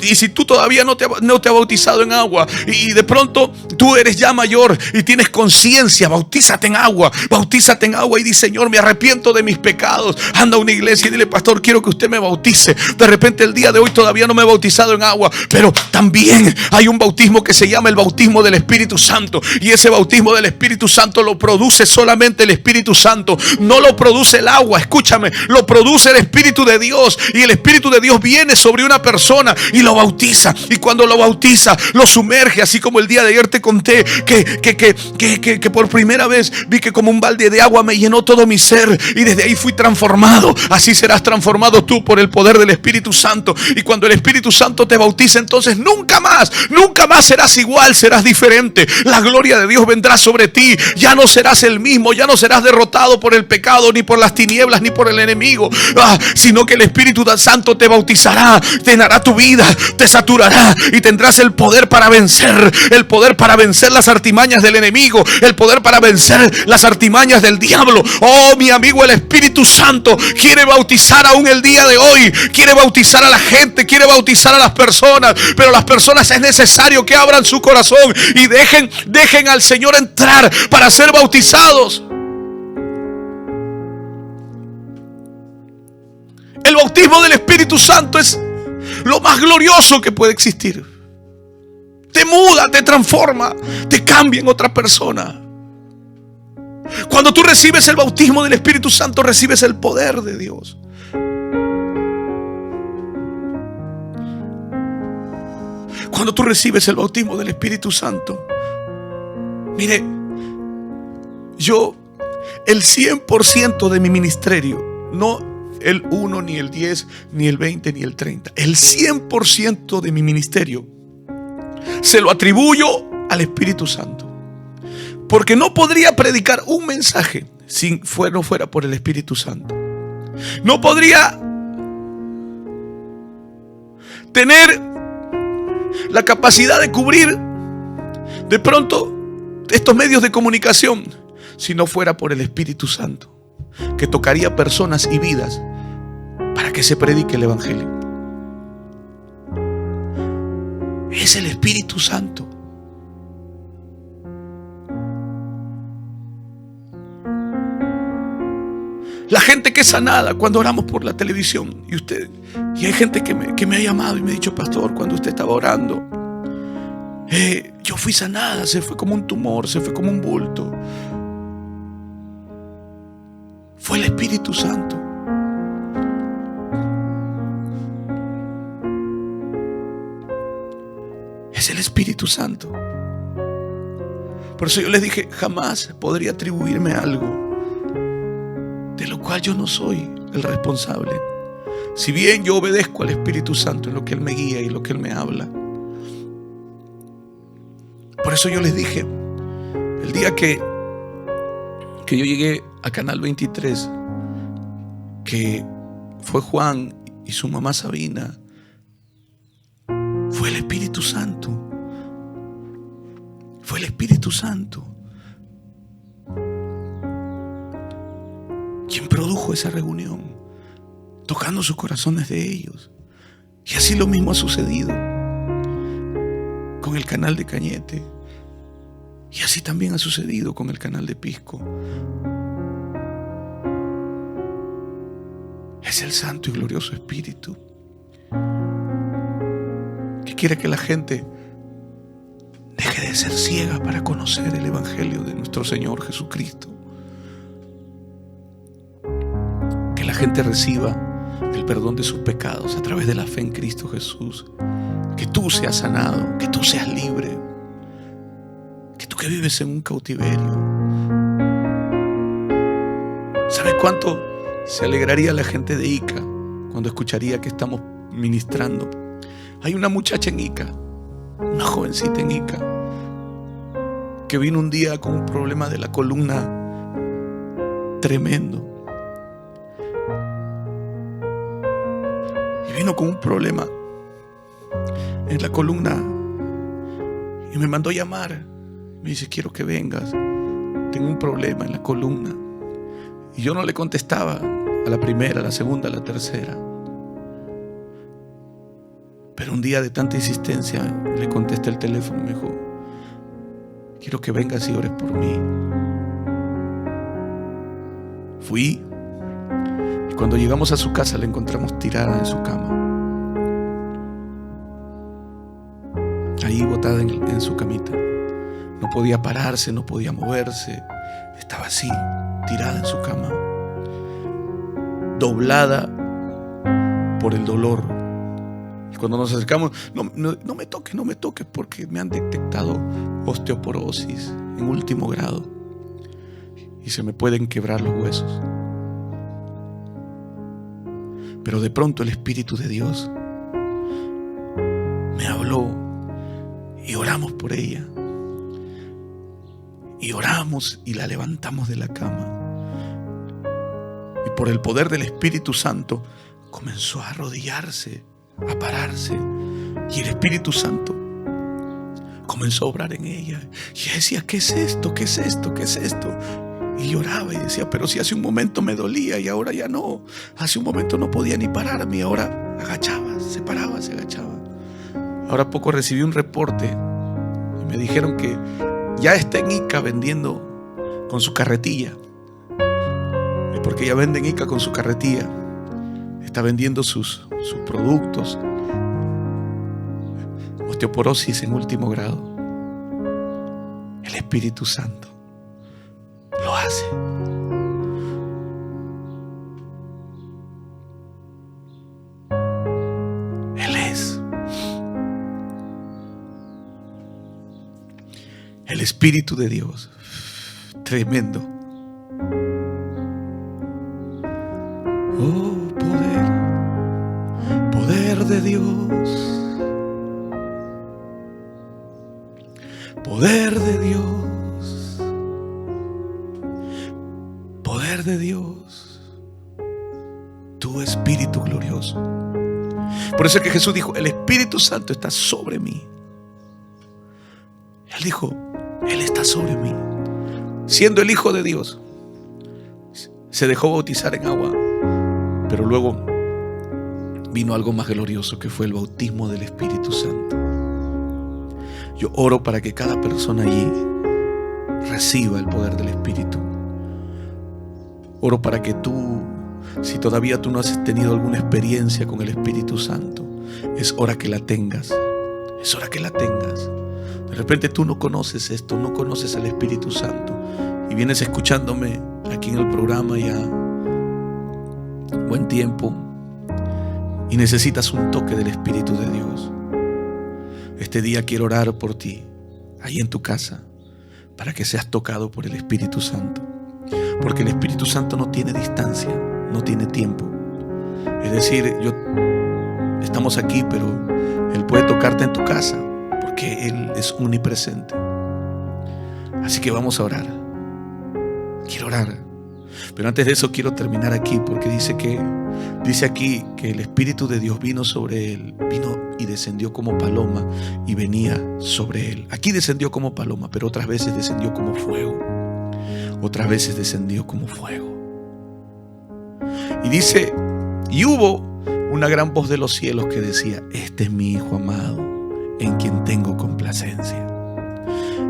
Y si tú todavía no te has bautizado en agua y de pronto tú eres ya mayor y tienes conciencia, bautízate en agua. Bautízate en agua y di: Señor, me arrepiento de mis pecados. Anda a una iglesia y dile: pastor, quiero que usted me bautice. De repente el día de hoy todavía no me he bautizado en agua, pero también hay un bautismo que se llama el bautismo del Espíritu Santo. Y ese bautismo del Espíritu Santo lo produce solamente el Espíritu Santo. No lo produce el agua, escúchame, lo produce el Espíritu de Dios. Dios, y el Espíritu de Dios viene sobre una persona y lo bautiza. Y cuando lo bautiza, lo sumerge, así como el día de ayer te conté que por primera vez vi que como un balde de agua me llenó todo mi ser, y desde ahí fui transformado. Así serás transformado tú por el poder del Espíritu Santo. Y cuando el Espíritu Santo te bautiza, entonces nunca más serás igual, serás diferente. La gloria de Dios vendrá sobre ti. Ya no serás el mismo, ya no serás derrotado por el pecado, ni por las tinieblas, ni por el enemigo, sino que el Espíritu Santo te bautizará, llenará tu vida, te saturará, y tendrás el poder para vencer, el poder para vencer las artimañas del enemigo, el poder para vencer las artimañas del diablo. Oh, mi amigo, el Espíritu Santo quiere bautizar aún el día de hoy, quiere bautizar a la gente, quiere bautizar a las personas, pero las personas es necesario que abran su corazón y dejen al Señor entrar para ser bautizados. El bautismo del Espíritu Santo es lo más glorioso que puede existir. Te muda, te transforma, te cambia en otra persona. Cuando tú recibes el bautismo del Espíritu Santo, recibes el poder de Dios. Cuando tú recibes el bautismo del Espíritu Santo, mire, yo el 100% de mi ministerio, no el 1, ni el 10, ni el 20, ni el 30, el 100% de mi ministerio se lo atribuyo al Espíritu Santo. Porque no podría predicar un mensaje si no fuera por el Espíritu Santo. No podría tener la capacidad de cubrir de pronto estos medios de comunicación si no fuera por el Espíritu Santo, que tocaría personas y vidas para que se predique el Evangelio. Es el Espíritu Santo. La gente que es sanada cuando oramos por la televisión, y hay gente que me ha llamado y me ha dicho: pastor, cuando usted estaba orando, yo fui sanada, se fue como un tumor, se fue como un bulto. Fue el Espíritu Santo. Es el Espíritu Santo. Por eso yo les dije: jamás podría atribuirme algo de lo cual yo no soy el responsable. Si bien yo obedezco al Espíritu Santo en lo que Él me guía y en lo que Él me habla. Por eso yo les dije, el día que yo llegué a Canal 23, que fue Juan y su mamá Sabina, fue el Espíritu Santo. Fue el Espíritu Santo quien produjo esa reunión, tocando sus corazones de ellos. Y así lo mismo ha sucedido con el canal de Cañete, y así también ha sucedido con el canal de Pisco. Es el Santo y glorioso Espíritu que quiere que la gente deje de ser ciega para conocer el Evangelio de nuestro Señor Jesucristo. Que la gente reciba el perdón de sus pecados a través de la fe en Cristo Jesús. Que tú seas sanado, que tú seas libre, que tú que vives en un cautiverio. ¿Sabes cuánto se alegraría la gente de Ica cuando escucharía que estamos ministrando? Hay una muchacha en Ica, una jovencita en Ica, que vino un día con un problema de la columna tremendo. Y vino con un problema en la columna y me mandó llamar. Me dice: quiero que vengas, tengo un problema en la columna. Y yo no le contestaba a la primera, a la segunda, a la tercera. Pero un día de tanta insistencia le contesté el teléfono y me dijo: quiero que vengas y ores por mí. Fui, y cuando llegamos a su casa la encontramos tirada en su cama, ahí botada en su camita. No podía pararse, no podía moverse, estaba así, tirada en su cama, doblada por el dolor. Y cuando nos acercamos, no me toques porque me han detectado osteoporosis en último grado y se me pueden quebrar los huesos. Pero de pronto el Espíritu de Dios me habló y oramos por ella. Y oramos y la levantamos de la cama. Y por el poder del Espíritu Santo comenzó a arrodillarse, a pararse. Y el Espíritu Santo comenzó a obrar en ella. Y ella decía, ¿qué es esto? ¿Qué es esto? ¿Qué es esto? Y lloraba y decía, pero si hace un momento me dolía y ahora ya no. Hace un momento no podía ni pararme y ahora agachaba, se paraba, se agachaba. Ahora poco recibí un reporte y me dijeron que ya está en Ica vendiendo con su carretilla. Y porque ella vende en Ica con su carretilla, está vendiendo sus productos. Osteoporosis en último grado. El Espíritu Santo lo hace. Él es el Espíritu de Dios. Tremendo. Oh, poder de Dios. Poder de Dios. Poder de Dios. Tu Espíritu glorioso. Por eso es que Jesús dijo, el Espíritu Santo está sobre mí. Él dijo, Él está sobre mí. Siendo el Hijo de Dios, se dejó bautizar en agua, pero luego vino algo más glorioso, que fue el bautismo del Espíritu Santo. Yo oro para que cada persona allí reciba el poder del Espíritu. Oro para que tú, si todavía tú no has tenido alguna experiencia con el Espíritu Santo, es hora que la tengas. Es hora que la tengas. De repente tú no conoces esto, no conoces al Espíritu Santo y vienes escuchándome aquí en el programa ya buen tiempo y necesitas un toque del Espíritu de Dios. Este día quiero orar por ti, ahí en tu casa, para que seas tocado por el Espíritu Santo. Porque el Espíritu Santo no tiene distancia, no tiene tiempo. Es decir, estamos aquí, pero Él puede tocarte en tu casa, porque Él es omnipresente. Así que vamos a orar. Quiero orar. Pero antes de eso quiero terminar aquí, porque dice aquí que el Espíritu de Dios vino sobre Él, vino y descendió como paloma y venía sobre Él. Aquí descendió como paloma, pero otras veces descendió como fuego. Otras veces descendió como fuego. Y dice, y hubo una gran voz de los cielos que decía, este es mi Hijo amado, en quien tengo complacencia.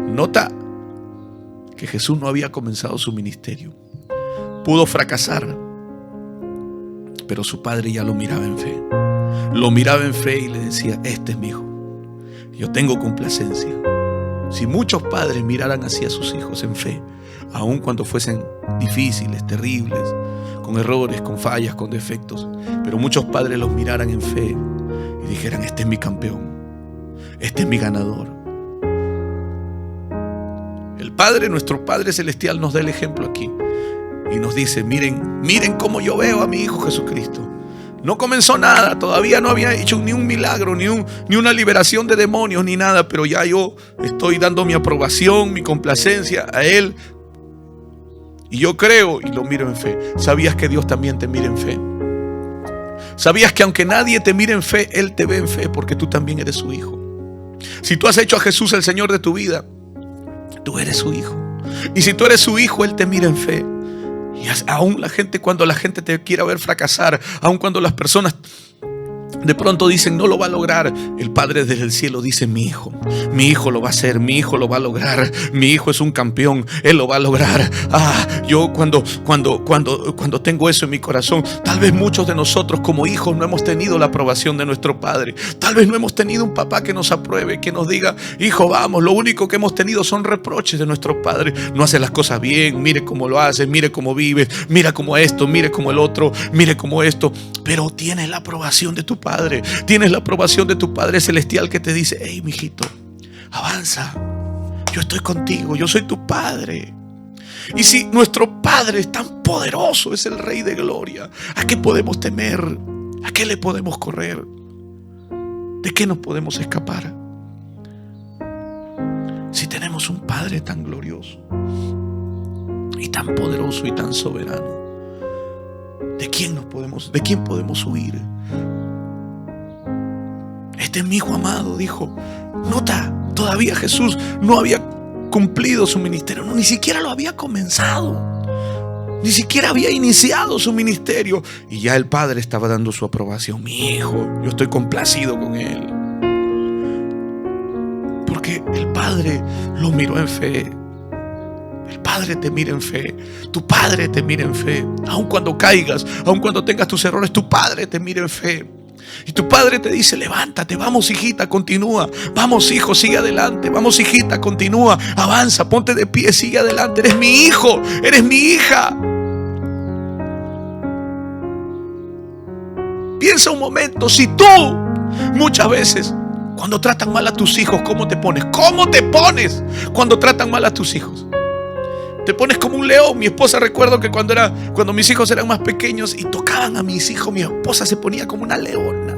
Nota que Jesús no había comenzado su ministerio. Pudo fracasar, pero su padre ya lo miraba en fe. Lo miraba en fe y le decía, este es mi hijo. Yo tengo complacencia. Si muchos padres miraran hacia sus hijos en fe, aun cuando fuesen difíciles, terribles, con errores, con fallas, con defectos, pero muchos padres los miraran en fe y dijeran, este es mi campeón, este es mi ganador. El Padre, nuestro Padre Celestial, nos da el ejemplo aquí y nos dice, miren cómo yo veo a mi Hijo Jesucristo. No comenzó nada, todavía no había hecho ni un milagro, ni una liberación de demonios, ni nada, pero ya yo estoy dando mi aprobación, mi complacencia a Él. Y yo creo y lo miro en fe. ¿Sabías que Dios también te mira en fe? ¿Sabías que aunque nadie te mire en fe, Él te ve en fe porque tú también eres su hijo? Si tú has hecho a Jesús el Señor de tu vida, tú eres su hijo. Y si tú eres su hijo, Él te mira en fe. Y aún cuando la gente te quiera ver fracasar, aún cuando las personas De pronto dicen, no lo va a lograr. El Padre desde el cielo dice, mi hijo lo va a hacer, mi hijo lo va a lograr, mi hijo es un campeón, él lo va a lograr. Yo cuando tengo eso en mi corazón, tal vez muchos de nosotros como hijos no hemos tenido la aprobación de nuestro padre. Tal vez no hemos tenido un papá que nos apruebe, que nos diga, hijo, vamos. Lo único que hemos tenido son reproches de nuestro padre. No hace las cosas bien, mire cómo lo haces, mire cómo vives, mira cómo esto, mire cómo el otro, mire cómo esto. Pero tienes la aprobación de tu padre, tienes la aprobación de tu Padre Celestial que te dice, hey, mijito, avanza, yo estoy contigo, yo soy tu Padre. Y si nuestro Padre es tan poderoso, es el Rey de Gloria, ¿a qué podemos temer? ¿A qué le podemos correr? ¿De qué nos podemos escapar? Si tenemos un Padre tan glorioso y tan poderoso y tan soberano, ¿de quién podemos huir? Este es mi hijo amado, dijo. Nota, todavía Jesús no había cumplido su ministerio, ni siquiera lo había comenzado, ni siquiera había iniciado su ministerio, y ya el Padre estaba dando su aprobación. Mi hijo, yo estoy complacido con él, porque el Padre lo miró en fe. El Padre te mira en fe, tu Padre te mira en fe. Aun cuando caigas, aun cuando tengas tus errores, tu Padre te mira en fe. Y tu Padre te dice, levántate, vamos hijita, continúa. Vamos hijo, sigue adelante. Vamos hijita, continúa, avanza, ponte de pie, sigue adelante. Eres mi hijo, eres mi hija. Piensa un momento, si tú muchas veces cuando tratan mal a tus hijos, ¿cómo te pones? ¿Cómo te pones cuando tratan mal a tus hijos? Te pones como un león. Mi esposa, recuerdo que cuando mis hijos eran más pequeños y tocaban a mis hijos, mi esposa se ponía como una leona.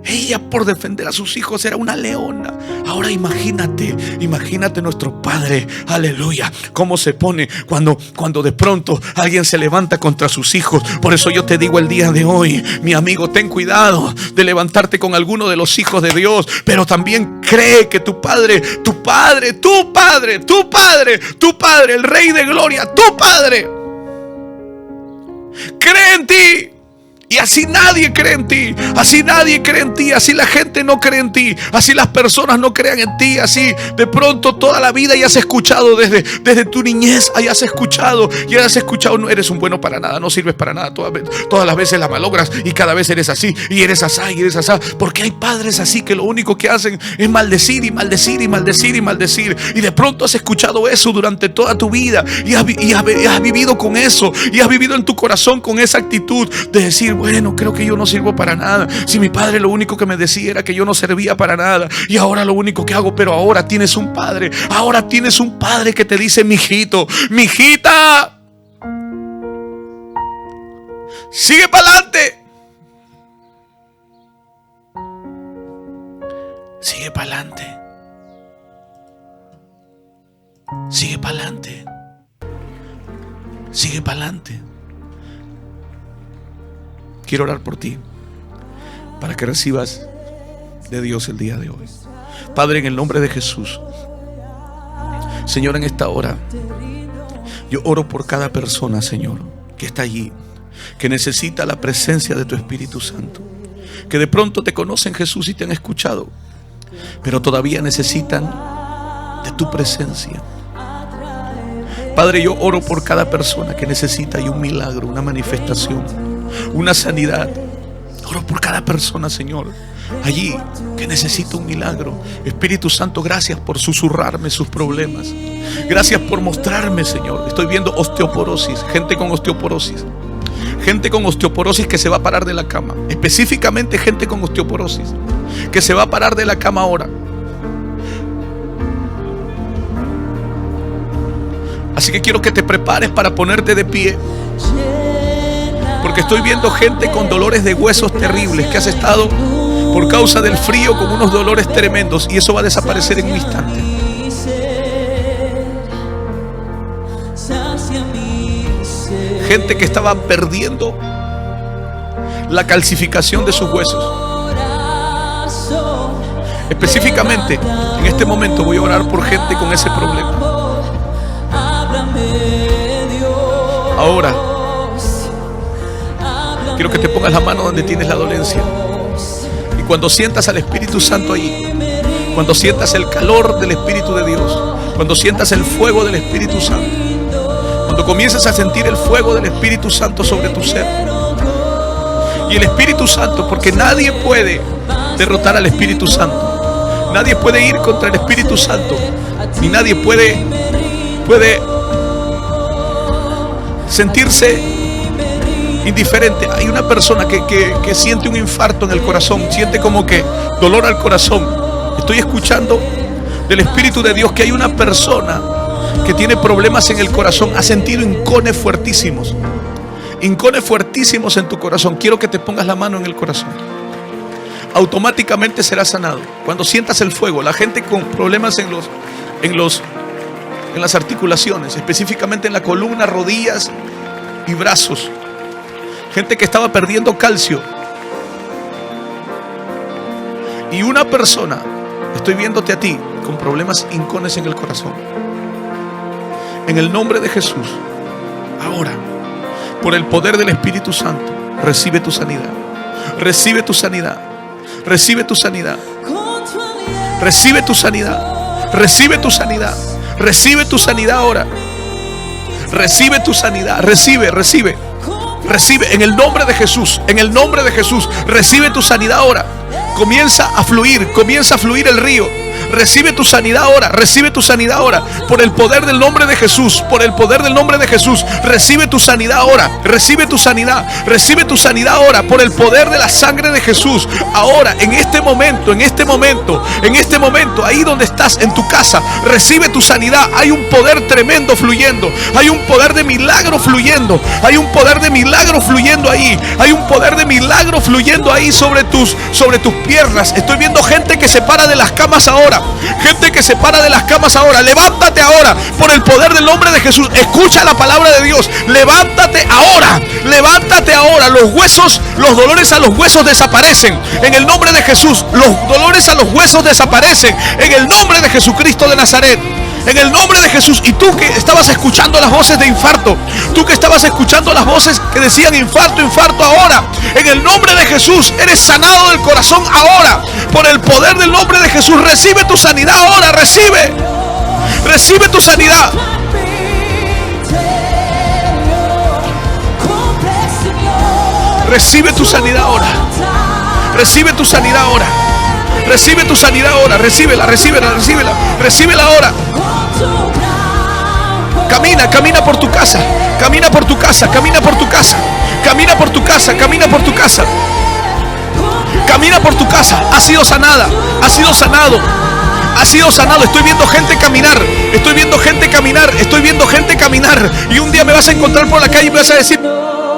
Ella, por defender a sus hijos, era una leona. Ahora imagínate nuestro Padre, aleluya, cómo se pone cuando de pronto alguien se levanta contra sus hijos. Por eso yo te digo el día de hoy, mi amigo, ten cuidado de levantarte con alguno de los hijos de Dios, pero también cree que tu Padre, el Rey de Gloria, tu Padre, cree en ti. Y así nadie cree en ti, así la gente no cree en ti, así las personas no crean en ti, así de pronto toda la vida hayas escuchado desde tu niñez, hayas escuchado, no eres un bueno para nada, no sirves para nada, todas las veces la malogras y cada vez eres así, y eres asá, porque hay padres así que lo único que hacen es maldecir, y de pronto has escuchado eso durante toda tu vida y has vivido con eso, y has vivido en tu corazón con esa actitud de decir, bueno, creo que yo no sirvo para nada. Si mi padre lo único que me decía era que yo no servía para nada, y ahora lo único que hago, pero ahora tienes un padre que te dice, mijito, mijita, sigue para adelante. Sigue para adelante. Sigue para adelante. Sigue para adelante. Quiero orar por ti para que recibas de Dios el día de hoy. Padre, en el nombre de Jesús, Señor, en esta hora yo oro por cada persona, Señor, que está allí, que necesita la presencia de tu Espíritu Santo, que de pronto te conocen, Jesús, y te han escuchado, pero todavía necesitan de tu presencia. Padre, yo oro por cada persona que necesita un milagro, una manifestación, una sanidad. Oro por cada persona, Señor, allí que necesita un milagro. Espíritu Santo, gracias por susurrarme sus problemas. Gracias por mostrarme, Señor. Estoy viendo osteoporosis, gente con osteoporosis. Gente con osteoporosis que se va a parar de la cama. Específicamente gente con osteoporosis que se va a parar de la cama ahora. Así que quiero que te prepares para ponerte de pie, porque estoy viendo gente con dolores de huesos terribles, que has estado por causa del frío con unos dolores tremendos, y eso va a desaparecer en un instante. Gente que estaba perdiendo la calcificación de sus huesos. Específicamente en este momento voy a orar por gente con ese problema. Ahora Quiero que te pongas la mano donde tienes la dolencia. Y cuando sientas al Espíritu Santo ahí, cuando sientas el calor del Espíritu de Dios, cuando sientas el fuego del Espíritu Santo, cuando comiences a sentir el fuego del Espíritu Santo sobre tu ser. Y el Espíritu Santo, porque nadie puede derrotar al Espíritu Santo. Nadie puede ir contra el Espíritu Santo. Ni nadie puede sentirse indiferente. Hay una persona que siente un infarto en el corazón, siente como que dolor al corazón. Estoy escuchando del Espíritu de Dios que hay una persona que tiene problemas en el corazón, ha sentido hincones fuertísimos en tu corazón. Quiero que te pongas la mano en el corazón. Automáticamente será sanado. Cuando sientas el fuego, la gente con problemas en las articulaciones, específicamente en la columna, rodillas y brazos. Gente que estaba perdiendo calcio. Y una persona, estoy viéndote a ti, con problemas hincones en el corazón. En el nombre de Jesús, ahora, por el poder del Espíritu Santo, recibe tu sanidad. Recibe tu sanidad. Recibe tu sanidad. Recibe tu sanidad. Recibe tu sanidad. Recibe tu sanidad ahora. Recibe tu sanidad. Recibe. Recibe en el nombre de Jesús. En el nombre de Jesús. Recibe tu sanidad ahora. Comienza a fluir el río. Recibe tu sanidad ahora, recibe tu sanidad ahora, por el poder del nombre de Jesús, por el poder del nombre de Jesús. Recibe tu sanidad ahora, recibe tu sanidad ahora, por el poder de la sangre de Jesús. Ahora, en este momento, ahí donde estás, en tu casa, recibe tu sanidad. Hay un poder tremendo fluyendo, hay un poder de milagro fluyendo, hay un poder de milagro fluyendo ahí, hay un poder de milagro fluyendo ahí sobre tus piernas. Estoy viendo gente que se para de las camas ahora. Gente que se para de las camas ahora. Levántate ahora por el poder del nombre de Jesús. Escucha la palabra de Dios. Levántate ahora. Levántate ahora. Los dolores a los huesos desaparecen. En el nombre de Jesús. Los dolores a los huesos desaparecen. En el nombre de Jesucristo de Nazaret. En el nombre de Jesús. Y tú que estabas escuchando las voces de infarto, tú que estabas escuchando las voces que decían infarto, ahora, en el nombre de Jesús, eres sanado del corazón ahora. Por el poder del nombre de Jesús, recibe tu sanidad ahora. Recibe tu sanidad. Recibe tu sanidad ahora. Recibe tu sanidad ahora. Recibe tu sanidad ahora. Recíbela ahora. Camina por tu casa. Camina por tu casa. Camina por tu casa. Has sido sanada. Has sido sanado. Estoy viendo gente caminar. Y un día me vas a encontrar por la calle y me vas a decir: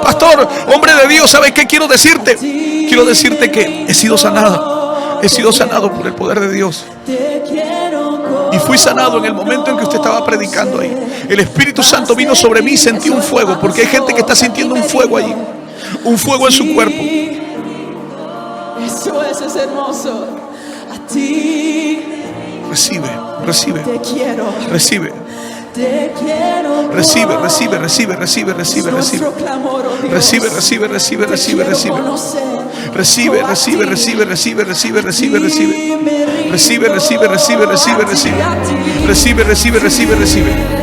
pastor, hombre de Dios, ¿sabes qué quiero decirte? Quiero decirte que he sido sanado por el poder de Dios. Y fui sanado en el momento en que usted estaba predicando ahí. El Espíritu Santo vino sobre mí y sentí un fuego, porque hay gente que está sintiendo un fuego allí, un fuego en su cuerpo. Eso es hermoso. A ti recibe. te quiero. Recibe. Te quiero. Recibe. Recibe.